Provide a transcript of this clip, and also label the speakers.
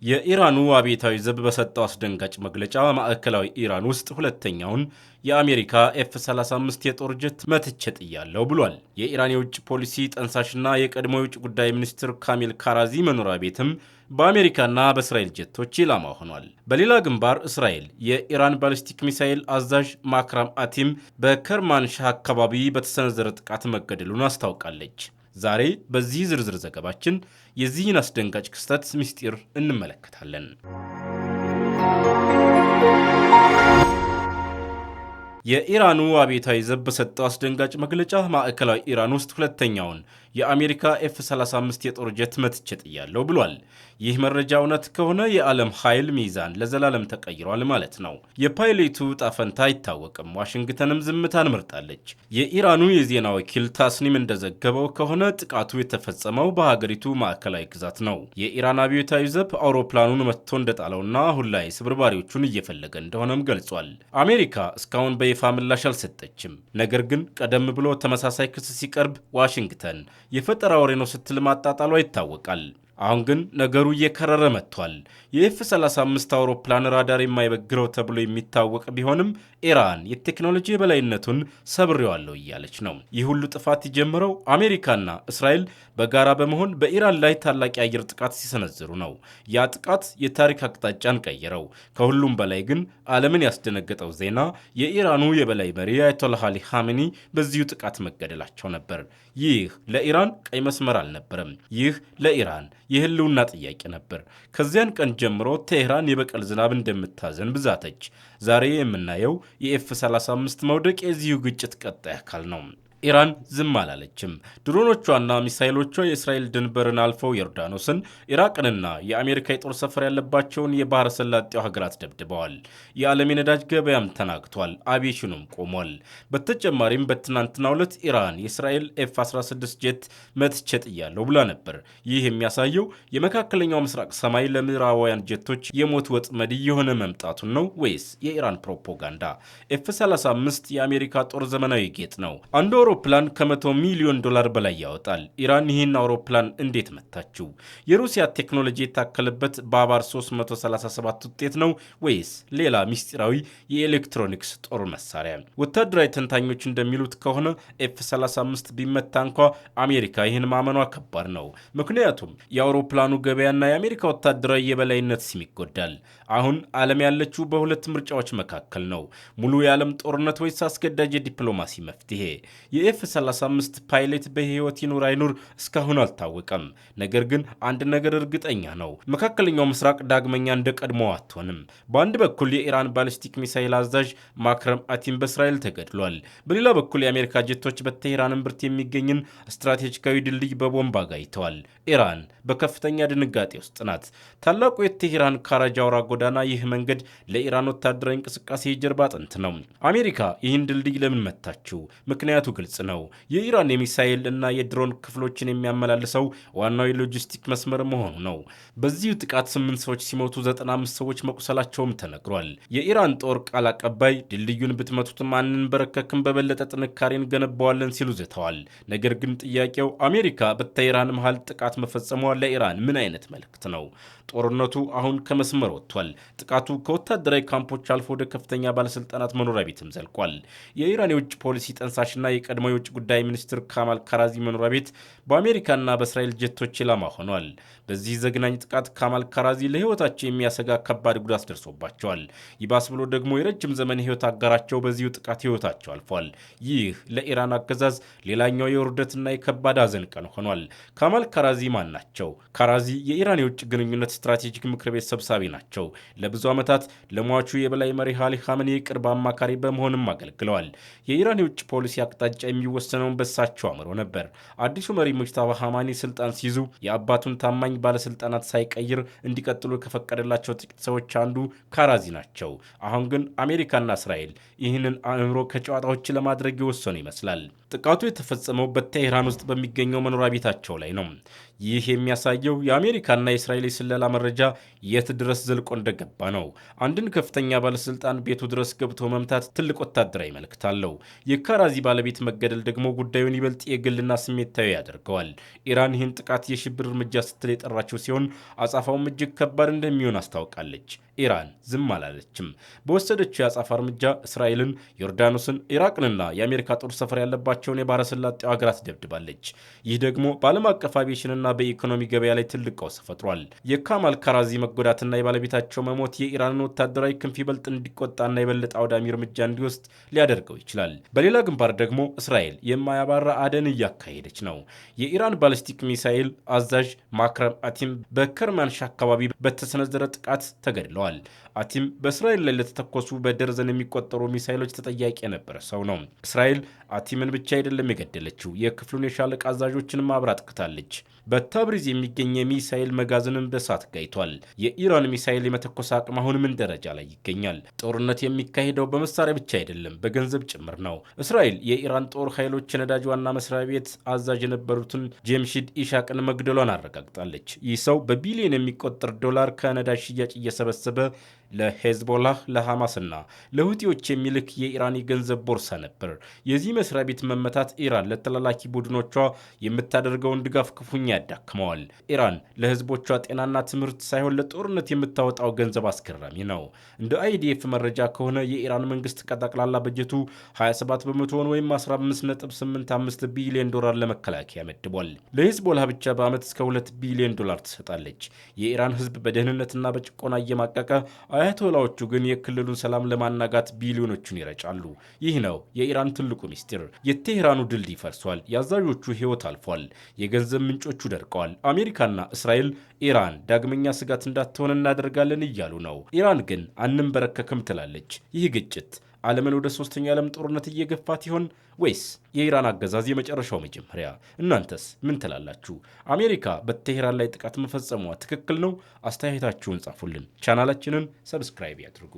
Speaker 1: የኢራኑ አብዮታዊ ዘብ በሰጠው አስደንጋጭ መግለጫ ማዕከላዊ ኢራን ውስጥ ሁለተኛውን የአሜሪካ ኤፍ-35 የጦር ጀት መትቼ ጥያለሁ ብሏል። የኢራን የውጭ ፖሊሲ ጠንሳሽና የቀድሞ የውጭ ጉዳይ ሚኒስትር ካሚል ካራዚ መኖሪያ ቤትም በአሜሪካና በእስራኤል ጀቶች ኢላማ ሆኗል። በሌላ ግንባር እስራኤል የኢራን ባሊስቲክ ሚሳኤል አዛዥ ማክራም አቲም በከርማንሻህ አካባቢ በተሰነዘረ ጥቃት መገደሉን አስታውቃለች። ዛሬ በዚህ ዝርዝር ዘገባችን የዚህን አስደንጋጭ ክስተት ምስጢር እንመለከታለን። የኢራኑ አብዮታዊ ዘብ በሰጠው አስደንጋጭ መግለጫ ማዕከላዊ ኢራን ውስጥ ሁለተኛውን የአሜሪካ ኤፍ-35 የጦር ጀት መትቼ ጥያለሁ ብሏል። ይህ መረጃ እውነት ከሆነ የዓለም ኃይል ሚዛን ለዘላለም ተቀይሯል ማለት ነው። የፓይለቱ ዕጣ ፈንታ አይታወቅም። ዋሽንግተንም ዝምታን መርጣለች። የኢራኑ የዜና ወኪል ታስኒም እንደዘገበው ከሆነ ጥቃቱ የተፈጸመው በሀገሪቱ ማዕከላዊ ግዛት ነው። የኢራን አብዮታዊ ዘብ አውሮፕላኑን መትቶ እንደጣለውና አሁን ላይ ስብርባሪዎቹን እየፈለገ እንደሆነም ገልጿል። አሜሪካ እስካሁን በይፋ ምላሽ አልሰጠችም። ነገር ግን ቀደም ብሎ ተመሳሳይ ክስ ሲቀርብ ዋሽንግተን የፈጠራ ወሬ ነው ስትል ማጣጣሏ ይታወቃል። አሁን ግን ነገሩ እየከረረ መጥቷል። የኤፍ-35 አውሮፕላን ራዳር የማይበግረው ተብሎ የሚታወቅ ቢሆንም ኢራን የቴክኖሎጂ የበላይነቱን ሰብሬዋለሁ እያለች ነው። ይህ ሁሉ ጥፋት የጀመረው አሜሪካና እስራኤል በጋራ በመሆን በኢራን ላይ ታላቅ የአየር ጥቃት ሲሰነዝሩ ነው። ያ ጥቃት የታሪክ አቅጣጫን ቀየረው። ከሁሉም በላይ ግን ዓለምን ያስደነገጠው ዜና የኢራኑ የበላይ መሪ አያቶላህ አሊ ኻሜኒ በዚሁ ጥቃት መገደላቸው ነበር። ይህ ለኢራን ቀይ መስመር አልነበረም። ይህ ለኢራን የህልውና ጥያቄ ነበር። ከዚያን ቀን ጀምሮ ቴህራን የበቀል ዝናብ እንደምታዘንብ ዛተች። ዛሬ የምናየው የኤፍ-35 መውደቅ የዚሁ ግጭት ቀጣይ አካል ነው። ኢራን ዝም አላለችም። ድሮኖቿና ሚሳይሎቿ የእስራኤል ድንበርን አልፈው ዮርዳኖስን፣ ኢራቅንና የአሜሪካ የጦር ሰፈር ያለባቸውን የባህረ ሰላጤው ሀገራት ደብድበዋል። የዓለም የነዳጅ ገበያም ተናግቷል። አቪዬሽኑም ቆሟል። በተጨማሪም በትናንትናው ዕለት ኢራን የእስራኤል ኤፍ-16 ጄት መትቼ ጥያለሁ ብላ ነበር። ይህ የሚያሳየው የመካከለኛው ምስራቅ ሰማይ ለምዕራባውያን ጄቶች የሞት ወጥመድ እየሆነ መምጣቱን ነው ወይስ የኢራን ፕሮፓጋንዳ? ኤፍ-35 የአሜሪካ ጦር ዘመናዊ ጌጥ ነው። አንዱ አውሮፕላን ከ100 ሚሊዮን ዶላር በላይ ያወጣል። ኢራን ይህን አውሮፕላን እንዴት መታችው? የሩሲያ ቴክኖሎጂ የታከለበት ባባር 337 ውጤት ነው ወይስ ሌላ ምስጢራዊ የኤሌክትሮኒክስ ጦር መሳሪያ? ወታደራዊ ተንታኞች እንደሚሉት ከሆነ ኤፍ-35 ቢመታ እንኳ አሜሪካ ይህን ማመኗ ከባድ ነው። ምክንያቱም የአውሮፕላኑ ገበያና የአሜሪካ ወታደራዊ የበላይነት ሲም ይጎዳል። አሁን ዓለም ያለችው በሁለት ምርጫዎች መካከል ነው። ሙሉ የዓለም ጦርነት ወይስ አስገዳጅ የዲፕሎማሲ መፍትሄ? የኤፍ-35 ፓይለት በህይወት ይኑር አይኑር እስካሁን አልታወቀም። ነገር ግን አንድ ነገር እርግጠኛ ነው። መካከለኛው ምስራቅ ዳግመኛ እንደ ቀድሞው አትሆንም። በአንድ በኩል የኢራን ባሊስቲክ ሚሳይል አዛዥ ማክረም አቲም በእስራኤል ተገድሏል። በሌላ በኩል የአሜሪካ ጀቶች በቴህራን እምብርት የሚገኝን ስትራቴጂካዊ ድልድይ በቦምብ አጋይተዋል። ኢራን በከፍተኛ ድንጋጤ ውስጥ ናት። ታላቁ የቴህራን ካራጅ አውራ ጎዳና ይህ መንገድ ለኢራን ወታደራዊ እንቅስቃሴ የጀርባ አጥንት ነው። አሜሪካ ይህን ድልድይ ለምን መታችው? ምክንያቱ ግልጽ ነው። የኢራን የሚሳኤል እና የድሮን ክፍሎችን የሚያመላልሰው ዋናው የሎጂስቲክ መስመር መሆኑ ነው። በዚሁ ጥቃት 8 ሰዎች ሲሞቱ 95 ሰዎች መቁሰላቸውም ተነግሯል። የኢራን ጦር ቃል አቀባይ ድልድዩን ብትመቱትም አንንበረከክም፣ በበለጠ ጥንካሬ እንገነባዋለን ሲሉ ዝተዋል። ነገር ግን ጥያቄው አሜሪካ በቴህራን መሃል ጥቃት መፈጸሟ ለኢራን ምን አይነት መልእክት ነው? ጦርነቱ አሁን ከመስመር ወጥቷል። ጥቃቱ ከወታደራዊ ካምፖች አልፎ ወደ ከፍተኛ ባለስልጣናት መኖሪያ ቤትም ዘልቋል። የኢራን የውጭ ፖሊሲ ጠንሳሽና የቀድሞ የውጭ ጉዳይ ሚኒስትር ካማል ካራዚ መኖሪያ ቤት በአሜሪካና በእስራኤል ጀቶች ኢላማ ሆኗል። በዚህ ዘግናኝ ጥቃት ካማል ካራዚ ለህይወታቸው የሚያሰጋ ከባድ ጉዳት ደርሶባቸዋል። ይባስ ብሎ ደግሞ የረጅም ዘመን ህይወት አጋራቸው በዚሁ ጥቃት ህይወታቸው አልፏል። ይህ ለኢራን አገዛዝ ሌላኛው የውርደትና የከባድ ሐዘን ቀን ሆኗል። ካማል ካራዚ ማን ናቸው? ካራዚ የኢራን የውጭ ግንኙነት ስትራቴጂክ ምክር ቤት ሰብሳቢ ናቸው። ለብዙ ዓመታት ለሟቹ የበላይ መሪ አሊ ኻሜኒ የቅርብ አማካሪ በመሆንም አገልግለዋል። የኢራን የውጭ ፖሊሲ አቅጣጫ የሚወሰነውን በሳቸው አምሮ ነበር። አዲሱ መሪ ሙጅታባ ኻሜኒ ስልጣን ሲይዙ የአባቱን ታማኝ ባለስልጣናት ሳይቀይር እንዲቀጥሉ ከፈቀደላቸው ጥቂት ሰዎች አንዱ ካራዚ ናቸው። አሁን ግን አሜሪካና እስራኤል ይህንን አእምሮ ከጨዋታ ውጭ ለማድረግ የወሰኑ ይመስላል። ጥቃቱ የተፈጸመው በቴህራን ውስጥ በሚገኘው መኖሪያ ቤታቸው ላይ ነው። ይህ የሚያሳየው የአሜሪካና የእስራኤል የስለላ መረጃ የት ድረስ ዘልቆ እንደገባ ነው። አንድን ከፍተኛ ባለስልጣን ቤቱ ድረስ ገብቶ መምታት ትልቅ ወታደራዊ መልእክት አለው። የካራዚ ባለቤት መገደል ደግሞ ጉዳዩን ይበልጥ የግልና ስሜታዊ ያደርገዋል። ኢራን ይህን ጥቃት የሽብር እርምጃ ስትል የጠራችው ሲሆን አጻፋውም እጅግ ከባድ እንደሚሆን አስታውቃለች። ኢራን ዝም አላለችም። በወሰደችው የአጻፋ እርምጃ እስራኤልን፣ ዮርዳኖስን፣ ኢራቅንና የአሜሪካ ጦር ሰፈር ያለባቸውን የባህረ ሰላጤው ሀገራት ደብድባለች። ይህ ደግሞ በዓለም አቀፍ አቪዬሽንና በኢኮኖሚ ገበያ ላይ ትልቅ ቀውስ ፈጥሯል። የካማል ካራዚ መጎዳትና የባለቤታቸው መሞት የኢራንን ወታደራዊ ክንፍ ይበልጥ እንዲቆጣና የበለጠ አውዳሚ እርምጃ እንዲወስድ ሊያደርገው ይችላል። በሌላ ግንባር ደግሞ እስራኤል የማያባራ አደን እያካሄደች ነው። የኢራን ባሊስቲክ ሚሳኤል አዛዥ ማክረም አቲም በከርማንሻ አካባቢ በተሰነዘረ ጥቃት ተገድለዋል። አቲም በእስራኤል ላይ ለተተኮሱ በደርዘን የሚቆጠሩ ሚሳይሎች ተጠያቂ የነበረ ሰው ነው። እስራኤል አቲምን ብቻ አይደለም የገደለችው፣ የክፍሉን የሻለቃ አዛዦችንም አብራ አጥቅታለች። በታብሪዝ የሚገኝ የሚሳይል መጋዘንን በእሳት ጋይቷል። የኢራን ሚሳይል የመተኮስ አቅም አሁን ምን ደረጃ ላይ ይገኛል? ጦርነት የሚካሄደው በመሳሪያ ብቻ አይደለም፣ በገንዘብ ጭምር ነው። እስራኤል የኢራን ጦር ኃይሎች የነዳጅ ዋና መስሪያ ቤት አዛዥ የነበሩትን ጄምሺድ ኢሻቅን መግደሏን አረጋግጣለች። ይህ ሰው በቢሊዮን የሚቆጠር ዶላር ከነዳጅ ሽያጭ እየሰበሰበ ለሄዝቦላህ፣ ለሐማስና ለሁቲዎች የሚልክ የኢራን የገንዘብ ቦርሳ ነበር። የዚህ መስሪያ ቤት መመታት ኢራን ለተላላኪ ቡድኖቿ የምታደርገውን ድጋፍ ክፉኛ ያዳክመዋል። ኢራን ለህዝቦቿ ጤናና ትምህርት ሳይሆን ለጦርነት የምታወጣው ገንዘብ አስገራሚ ነው። እንደ አይዲኤፍ መረጃ ከሆነ የኢራን መንግስት ከጠቅላላ በጀቱ 27 በመቶውን ወይም 15.85 ቢሊዮን ዶላር ለመከላከያ መድቧል። ለሄዝቦላህ ብቻ በዓመት እስከ 2 ቢሊዮን ዶላር ትሰጣለች። የኢራን ህዝብ በደህንነትና በጭቆና እየማቀቀ አያቶላዎቹ ግን የክልሉን ሰላም ለማናጋት ቢሊዮኖቹን ይረጫሉ። ይህ ነው የኢራን ትልቁ ሚስጢር። የቴህራኑ ድልድይ ፈርሷል። የአዛዦቹ ህይወት አልፏል። የገንዘብ ምንጮቹ ደርቀዋል። አሜሪካና እስራኤል ኢራን ዳግመኛ ስጋት እንዳትሆን እናደርጋለን እያሉ ነው። ኢራን ግን አንንበረከክም ትላለች። ይህ ግጭት ዓለምን ወደ ሶስተኛው የዓለም ጦርነት እየገፋት ይሆን ወይስ የኢራን አገዛዝ የመጨረሻው መጀመሪያ? እናንተስ ምን ትላላችሁ? አሜሪካ በቴህራን ላይ ጥቃት መፈጸሟ ትክክል ነው? አስተያየታችሁን ጻፉልን። ቻናላችንን ሰብስክራይብ ያድርጉ።